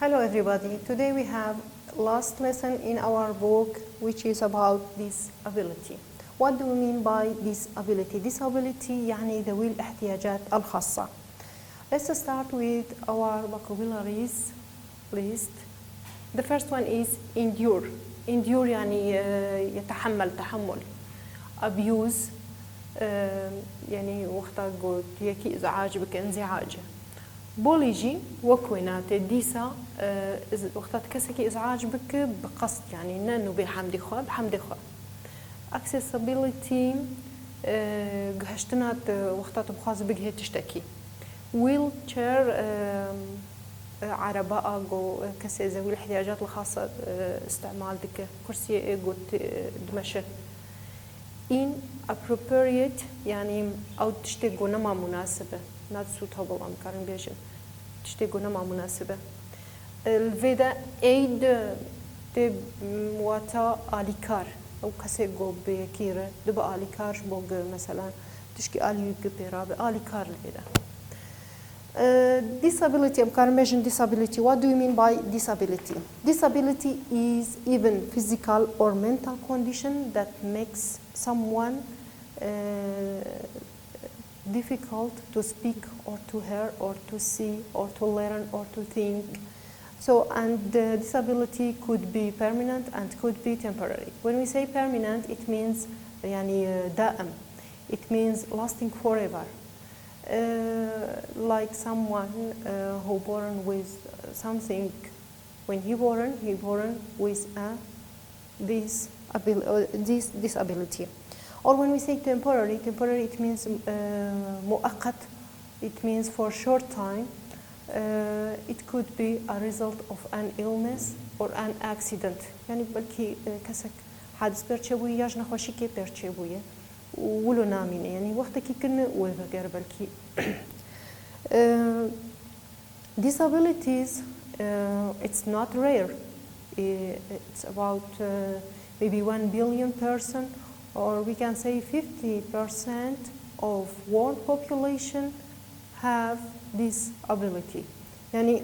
Hello everybody. Today we have last lesson in our book which is about disability. What do we mean by disability? Disability يعني ذوي الاحتياجات الخاصة. Let's start with our vocabularies list. The first one is endure. Endure يعني تحمل. Abuse يعني وقتا قلت يكي إزعاج بك انزعاج. بوليجي وكوينات ديسا وقت كسكي ازعاج بك بقصد يعني نانو بحمد خوا accessibility قهشتنات وقت بخاز بقه تشتكي wheelchair عرباء جو كسي ذوي الاحتياجات الخاصة استعمال دك كرسي قلت دمشق inappropriate يعني أو تشتكي نما مناسبة not suitable am karin bejim tishte gona ma munasibe الفيدا aid de موata alikar او kase go be kire de ba alikar bog مثلا tishki ali gpera be alikar الفيدا disability am karin bejim disability. What do you mean by disability? Disability is even physical or mental condition that makes someone difficult to speak or to hear or to see or to learn or to think. So, and the disability could be permanent and could be temporary. When we say permanent, it means يعني دائم. It means lasting forever. Like someone who born with something, when he born with this disability. Or when we say temporary it means مؤقت, it means for a short time. It could be a result of an illness or an accident. يعني بلكي كسك حادث برشبوية ياج نخوشي كي برشبوية ولو نامين يعني وقت كي كنا وغير بلكي. Disabilities it's not rare. It's about maybe 1 billion person. Or we can say 50% of world population have this ability. يعني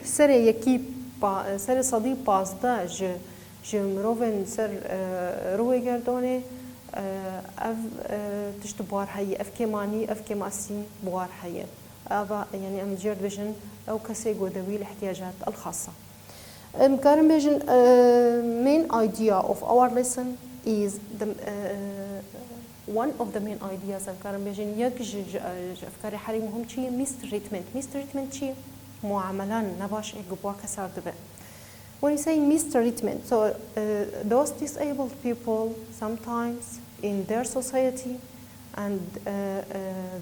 سر يكي سر صديق بازدا جمروفن سر روي جردوني اف تشت بوار حي اف كماني اف كماسي بوار حي ابا يعني ام جيرد فيجن او كسي ذوي الاحتياجات الخاصة. كارن فيجن main idea of our lesson is the one of the main ideas of كارن بيجين يكج أفكار حري مهم شيء mistreatment شيء معاملان نباش إجبوا كسر دبه. When you say mistreatment, so those disabled people sometimes in their society and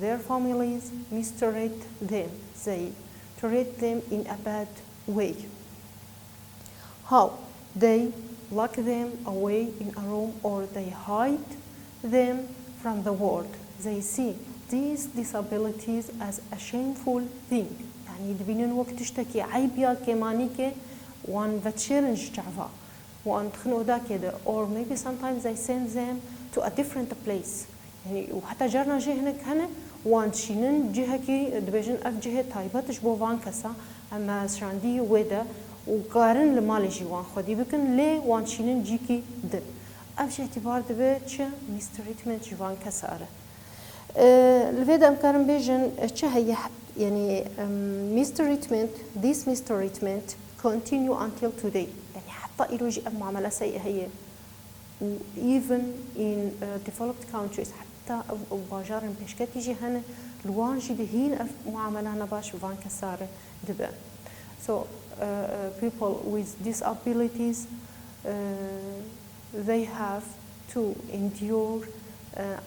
their families mistreat them. They treat them in a bad way. How? They lock them away in a room or they hide them from the world. They see these disabilities as a shameful thing. يعني دبينن وقت تشتكي عيب يا كمانيكي وان فتشيرنج تعفا وان تخنو دا كده or maybe sometimes they send them to a different place. يعني وحتى جرنا جه هناك هنا وان شينن جهكي دبيجن اف جهه تايبتش بو فان كسا اما شاندي ودا وقارن لمالي جوان خدي بكن ليه وانشينن جيكي دل أفش اعتبار دبي تشا mistreatment جوان كسارة الفيدا أمكارن بيجن تشا هي يعني this mistreatment continue until today يعني حتى إلو جي معاملة سيئة هي even in developed countries حتى باجارن بيشكت يجي هنا لوان جي دهين معاملة نباش وان كسارة دبي. So people with disabilities, they have to endure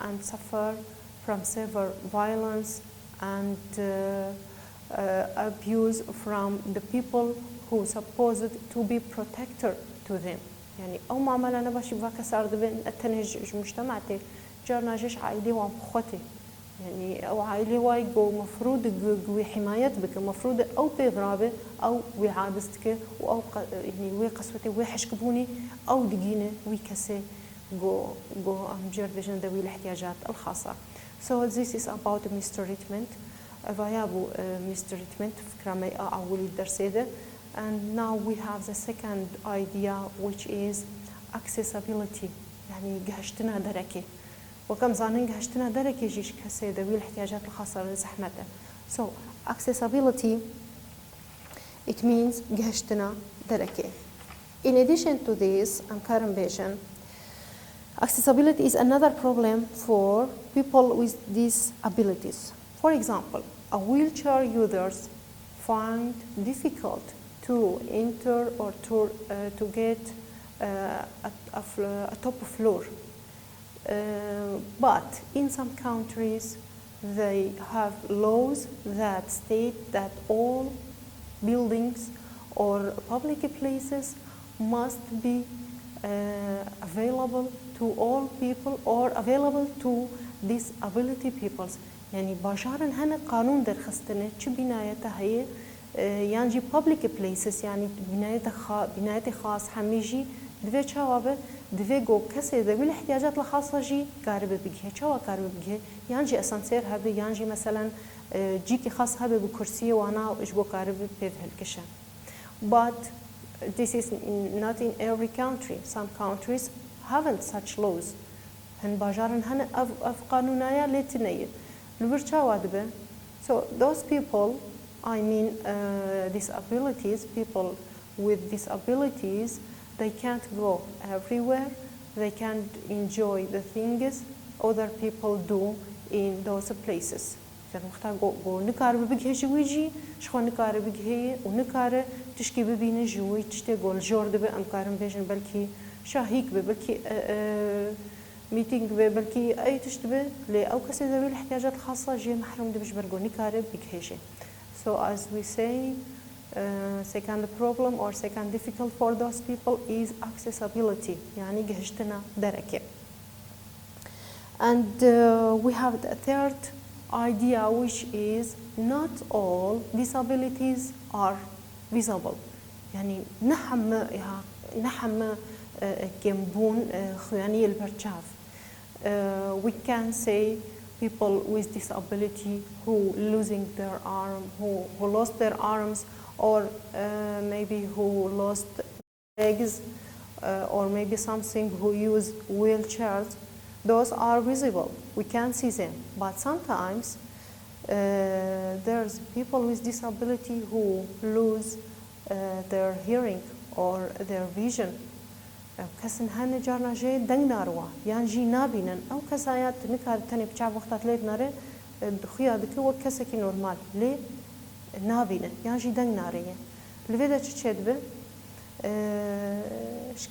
and suffer from severe violence and abuse from the people who supposed to be protector to them. يعني أو معاملة أنا باش يبغى كسر دبن التنهج مجتمعتي جرنا جيش عائلي ومخوتي يعني أو عائلة واي جو مفروض جو حماية بك مفروض أو بغرابة أو وعابستك أو يعني وي قسوتي وي حشكبوني أو دقينة وي كسي جو أم جردجن ذوي الاحتياجات الخاصة. So this is about mistreatment. فيابو mistreatment فكرة ما أول الدرس هذا And now we have the second idea, which is accessibility. يعني جهشتنا دركي وكم زانين جهشتنا دركي جيش كسي ذوي الاحتياجات الخاصة لزحمته. So accessibility, it means جهشتنا دركي. In addition to this, accessibility is another problem for people with disabilities. For example, a wheelchair users find difficult to enter or to get a top floor. But in some countries, they have laws that state that all buildings or public places must be available to all people or available to disability peoples. يعني باشارن هنا قانون در خستنه چه بنايته هي يعني public places يعني بنايته خاص هميجي دوی چاوابه دوی گو کسی ذوی الاحتیاجات الخاصة جي قارب بگه چاوا قارب بگه يعني اسانسير هبه يعني مثلا جيكي خاص هبه بكرسي وانا ايش بو قارب بهالكشه. But this is not in every country. Some countries haven't such laws. هن باجارن هن اف قانونايا لتنيه لبرچاوا دبه. So those people, I mean disabilities, people with disabilities, they can't go everywhere. They can't enjoy the things other people do in those places. مختار جو نكار ببجه جويجي شخو نكار بجه ونكار تشكي ببين جوي تشتي قول جورد بأمكارم بيجن بلكي شاهيك بلكي ميتينج بلكي أي تشتبه لأو كسي ذوي الاحتياجات الخاصة جي محروم دبش برجو نكار بجه. So as we say, second problem or second difficult for those people is accessibility. يعني جهشتنا دركة. And we have the third idea, which is not all disabilities are visible. يعني نحم كمبون خياني البرشاف. We can say people with disability who losing their arm, who lost their arms, or maybe who lost legs, or maybe something who use wheelchairs. Those are visible. We can see them. But sometimes there's people with disability who lose their hearing or their vision. كسن هن جارنا جي دنگ ناروا يعني جي نابينن أو كسايات نكار تاني بتشعب وقتات ليت ناره خيا ذكي وكسكي نورمال ليه نابينن يعني جي دنگ ناريه لفيدا تشد به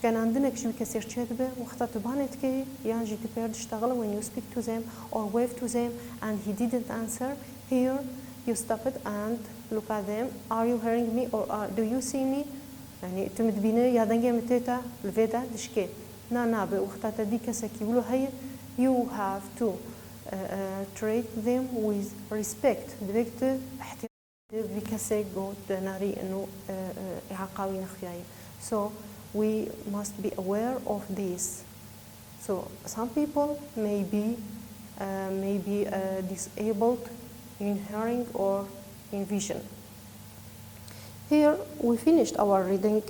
كان عندنا كشوي كسر تشد به وقتات بانت كي يعني جي تبير تشتغل when you speak to them or wave to them and he didn't answer. Here you stop it and look at them. Are you hearing me or do you see me? يعني تمد بينا يا دنجة متيتا الفيدا دشكي نا بوقتها دي كسكي ولو هي you have to treat them with respect دبكت احترام بكسي جو دناري إنه إعقاوي نخياي. So we must be aware of this. So some people may be disabled in hearing or in vision. Here we finished our reading,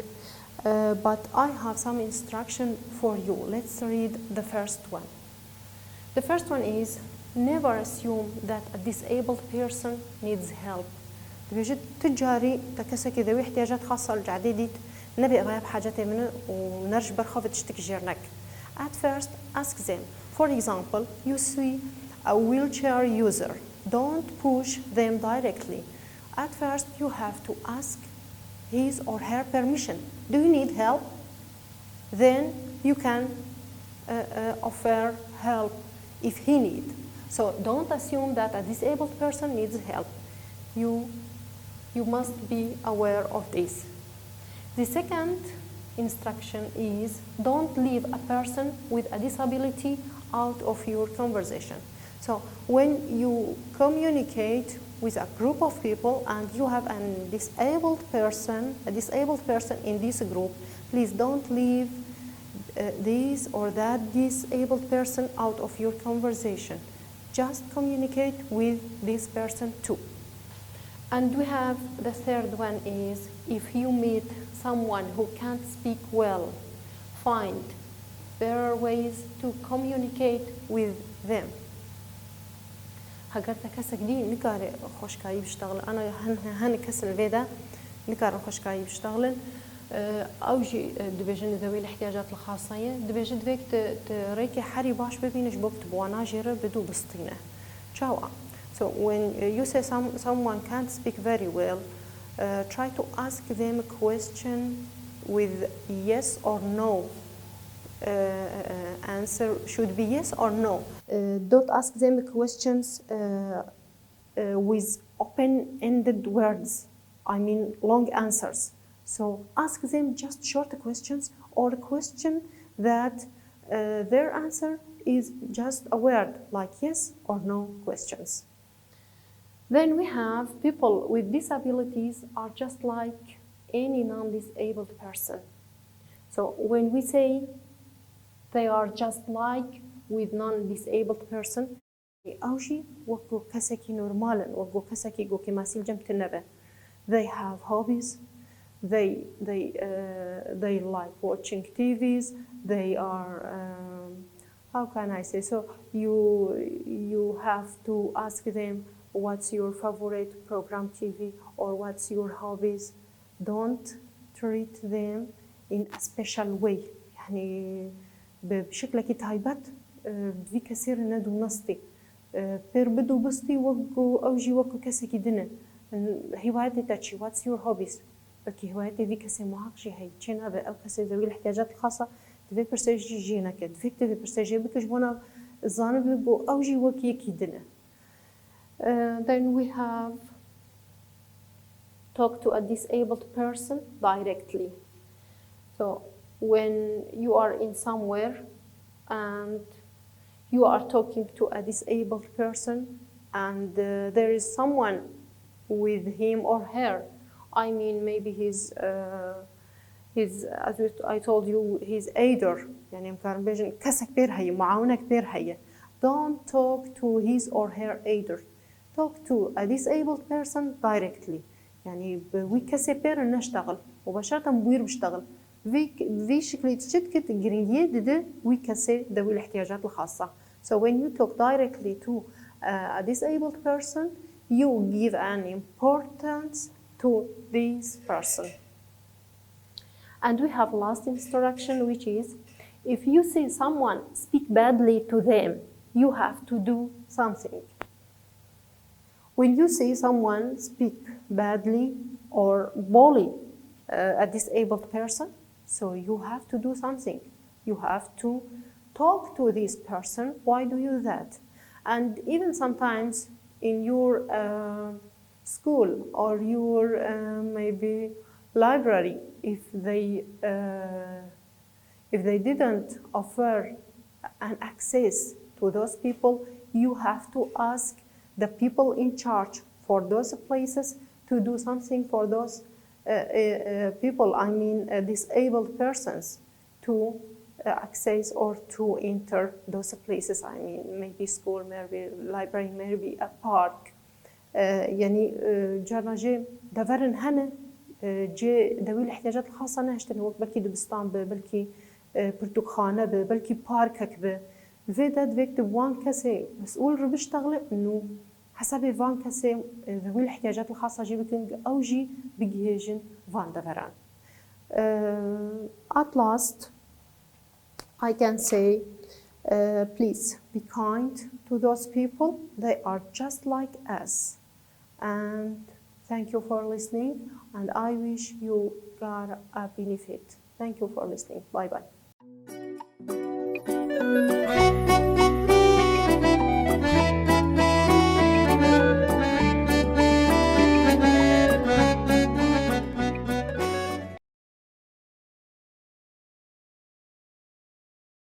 but I have some instruction for you. Let's read the first one. The first one is never assume that a disabled person needs help. بيجد تجاري تكسك ذوي احتياجات خاصة الجعديديت نبي غايب حاجات منه ونرج برخوف تشتك جيرنك. At first, ask them. For example, you see a wheelchair user. Don't push them directly. At first, you have to ask his or her permission. Do you need help? Then you can offer help if he needs. So don't assume that a disabled person needs help. You must be aware of this. The second instruction is don't leave a person with a disability out of your conversation. So when you communicate with a group of people and you have a disabled person in this group, please don't leave this or that disabled person out of your conversation. Just communicate with this person too. And we have the third one is, if you meet someone who can't speak well, find better ways to communicate with them. هاگرتا کەسێک دی نکاره خوشکایی بشتغل أنا هن کەسن وێدا نکاره خوشکایی بشتغلن ئەوژی دبێژن ذوي الاحتياجات الخاصة دبێژن دوێک ڕێکی حەری باش ببینش بۆ بتبوانە ژێرە بدوو بستینە چاوە. So when you say someone can't speak very well, try to ask them a question with yes or no. Answer should be yes or no. Don't ask them questions with open-ended words. I mean long answers. So ask them just short questions or a question that their answer is just a word like yes or no questions. Then we have people with disabilities are just like any non-disabled person. So when we say they are just like with non-disabled person, أوشي وكو كسكي نورمالا وكو كسكي جو كماسيل جمت النبأ. They have hobbies. They like watching TVs. They are how can I say? So you have to ask them what's your favorite program TV or what's your hobbies. Don't treat them in a special way. يعني بشكل كي تايبات في كثير ندو نصتي بير بدو بسطي وقو أوجي وقو كسكي دنا هوايتي تاتشي what's your hobbies بلكي هوايتي في كسي معاقشي هاي تشينا أو كسي ذوي الاحتياجات الخاصة تفي برسيجي جينا كد فيك تفي برسيجي بكش بونا الظانب بو أوجي وكي كي دنا. Then we have talk to a disabled person directly. So when you are in somewhere and you are talking to a disabled person and there is someone with him or her, I mean maybe he's as I told you he's aider يعني مكان بيجن كسك بير هي معاونك بير هي. Don't talk to his or her aider. Talk to a disabled person directly. يعني بويكسي بير نشتغل وبشرط بوير بشتغل. في شكل تشتكت جريدية ده ويكسي ذوي الاحتياجات الخاصة. So when you talk directly to a disabled person, you give an importance to this person. And we have last instruction, which is, if you see someone speak badly to them, you have to do something. When you see someone speak badly or bully a disabled person, so you have to do something. You have to talk to this person. Why do you do that? And even sometimes in your school or your maybe library, if they didn't offer an access to those people, you have to ask the people in charge for those places to do something for those people, I mean disabled persons, to access or to enter those places. I mean maybe school, maybe library, maybe a park. يعني جرنا جي دفرن هنا جي ذوي الاحتياجات الخاصة نهشتن وقت بلكي دبستان بلكي برتقانة بلكي باركك فيدا دفيك تبوان كسي مسؤول ربشتغل إنه حسب فان كسي ذوي الاحتياجات الخاصة جي بكنج أو جي بجيجن فان دفران. At last, I can say, please be kind to those people. They are just like us. And thank you for listening. And I wish you got a benefit. Thank you for listening. Bye-bye.